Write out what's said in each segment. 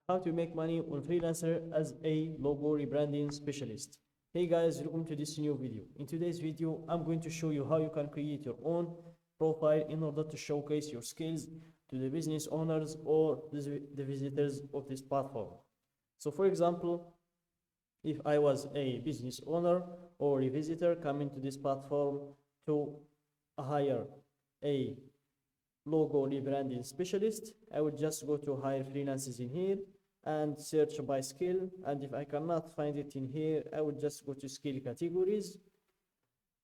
How to make money on Freelancer as a logo rebranding specialist. Hey guys, welcome to this new video. In today's video, I'm going to show you how you can create your own profile in order to showcase your skills to the business owners or the visitors of this platform. So for example, if I was a business owner or a visitor coming to this platform to hire a logo rebranding specialist, I would just go to hire freelancers in here and search by skill, and if I cannot find it in here, I would just go to skill categories.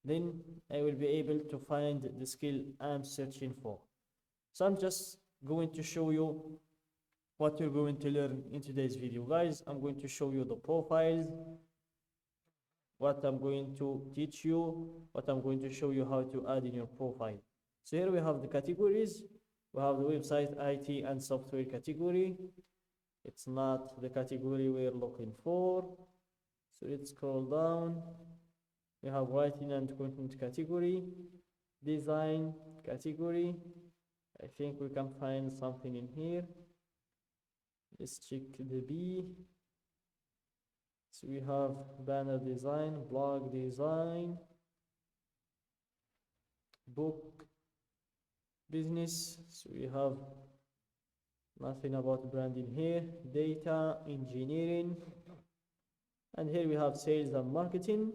Then I will be able to find the skill I'm searching for. So I'm just going to show you what you're going to learn in today's video, guys. I'm going to show you the profiles, what I'm going to teach you, what I'm going to show you how to add in your profile. So here we have the categories. We have the website, IT, and software category. It's not the category we're looking for. So let's scroll down. We have writing and content category, design category. I think we can find something in here. Let's check the B. So we have banner design, blog design, book, business. So we have nothing about branding here, data, engineering, and here we have sales and marketing.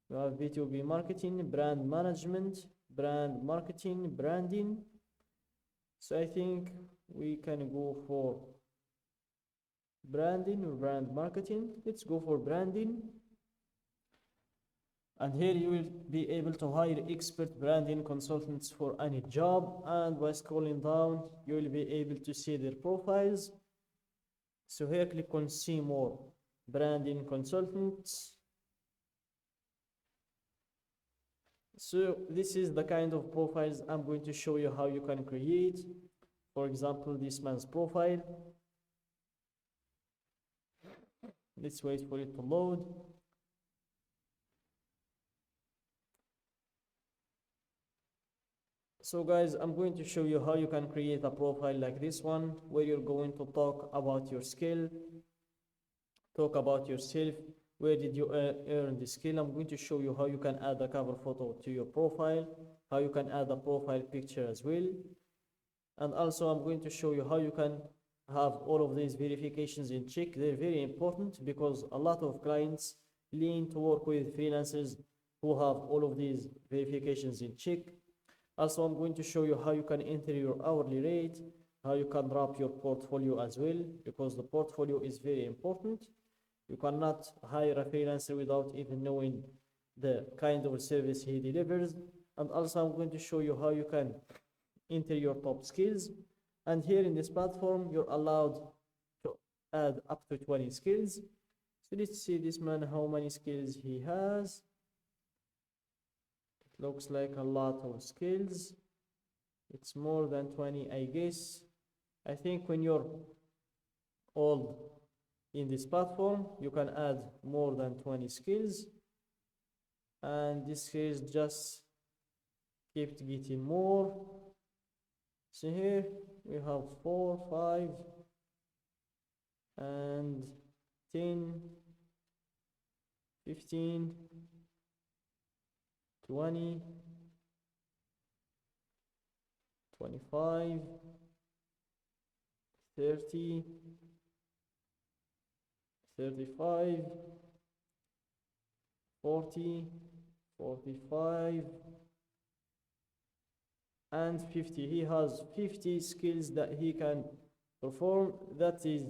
We have B2B marketing, brand management, brand marketing, branding. So I think we can go for branding or brand marketing. Let's go for branding. And here you will be able to hire expert branding consultants for any job, and by scrolling down you will be able to see their profiles. So here click on see more, branding consultants. So this is the kind of profiles I'm going to show you how you can create. For example, this man's profile. Let's wait for it to load. So guys, I'm going to show you how you can create a profile like this one, where you're going to talk about your skill, talk about yourself, where did you earn the skill. I'm going to show you how you can add a cover photo to your profile, how you can add a profile picture as well. And also I'm going to show you how you can have all of these verifications in check. They're very important because a lot of clients lean to work with freelancers who have all of these verifications in check. Also, I'm going to show you how you can enter your hourly rate, how you can wrap your portfolio as well, because the portfolio is very important. You cannot hire a freelancer without even knowing the kind of service he delivers. And also, I'm going to show you how you can enter your top skills. And here in this platform, you're allowed to add up to 20 skills. So let's see this man, how many skills he has. Looks like a lot of skills. It's more than 20, I guess. I think when you're old in this platform, you can add more than 20 skills, and this skills just kept getting more. So here we have 4, 5, and 10, 15, 20, 25, 30, 35, 40, 45, and 50. He has 50 skills that he can perform. That is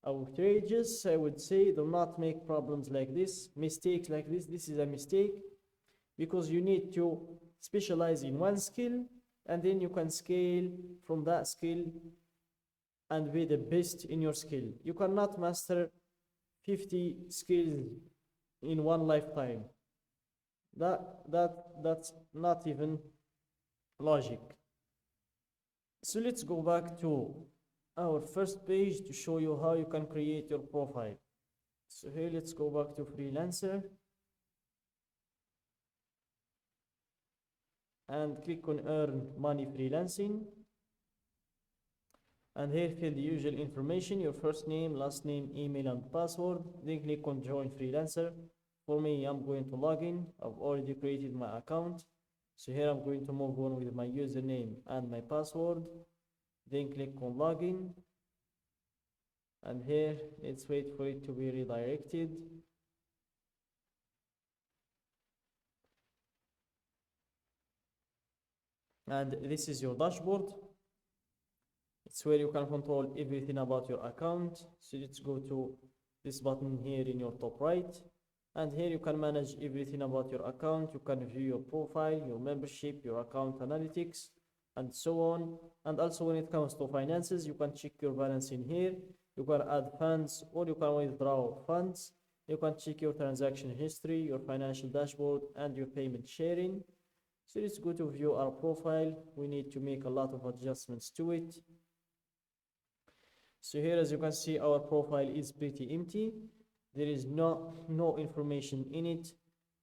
outrageous, I would say. Do not make problems like this, mistakes like this. This is a mistake, because you need to specialize in one skill, and then you can scale from that skill and be the best in your skill. You cannot master 50 skills in one lifetime. That's not even logic. So let's go back to our first page to show you how you can create your profile. So here, let's go back to Freelancer and click on earn money freelancing. and here fill the usual information, your first name, last name, email and password. Then click on join freelancer. For me, I'm going to log in. I've already created my account, so here I'm going to move on with my username and my password. Then click on login, and here let's wait for it to be redirected. And this is your dashboard. It's where you can control everything about your account. So let's go to this button here in your top right, and here you can manage everything about your account. You can view your profile, your membership, your account analytics, and so on. And also when it comes to finances, you can check your balance in here. You can add funds or you can withdraw funds. You can check your transaction history, your financial dashboard, and your payment sharing. So let's go to view our profile. We need to make a lot of adjustments to it. So here, as you can see, our profile is pretty empty. There is no information in it,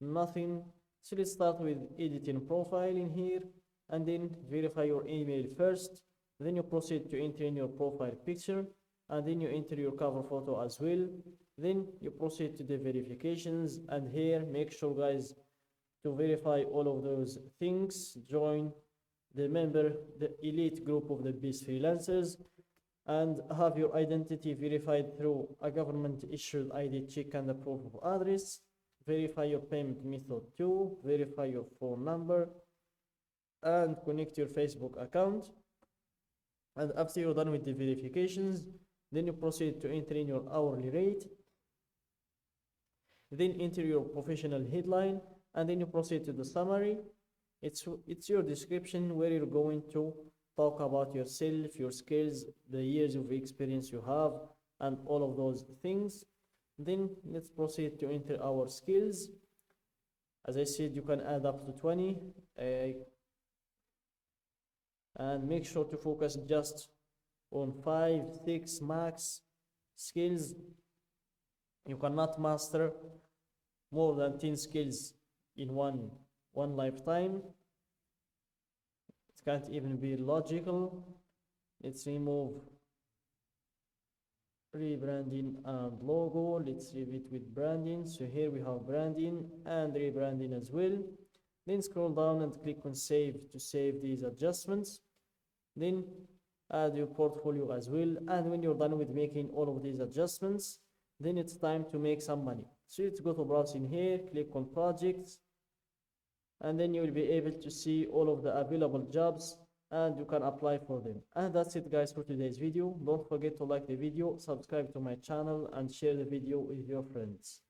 nothing. So let's start with editing profile in here, and then verify your email first. Then you proceed to enter in your profile picture, and then you enter your cover photo as well. Then you proceed to the verifications, and here make sure, guys, to verify all of those things. Join the elite group of the best freelancers, and have your identity verified through a government issued ID check and a proof of address. Verify your payment method too. Verify your phone number, and connect your Facebook account. And after you're done with the verifications, then you proceed to enter in your hourly rate. Then enter your professional headline, and then you proceed to the summary. It's your description where you're going to talk about yourself, your skills, the years of experience you have, and all of those things. Then let's proceed to enter our skills. As I said, you can add up to 20, and make sure to focus just on 5, 6 max skills. You cannot master more than 10 skills in one lifetime. It can't even be logical. Let's remove rebranding and logo. Let's leave it with branding. So here we have branding and rebranding as well. Then scroll down and click on save to save these adjustments. Then add your portfolio as well. And when you're done with making all of these adjustments, then it's time to make some money. So let's go to browse in here, click on projects, and then you will be able to see all of the available jobs, and you can apply for them. And that's it, guys, for today's video. Don't forget to like the video, subscribe to my channel, and share the video with your friends.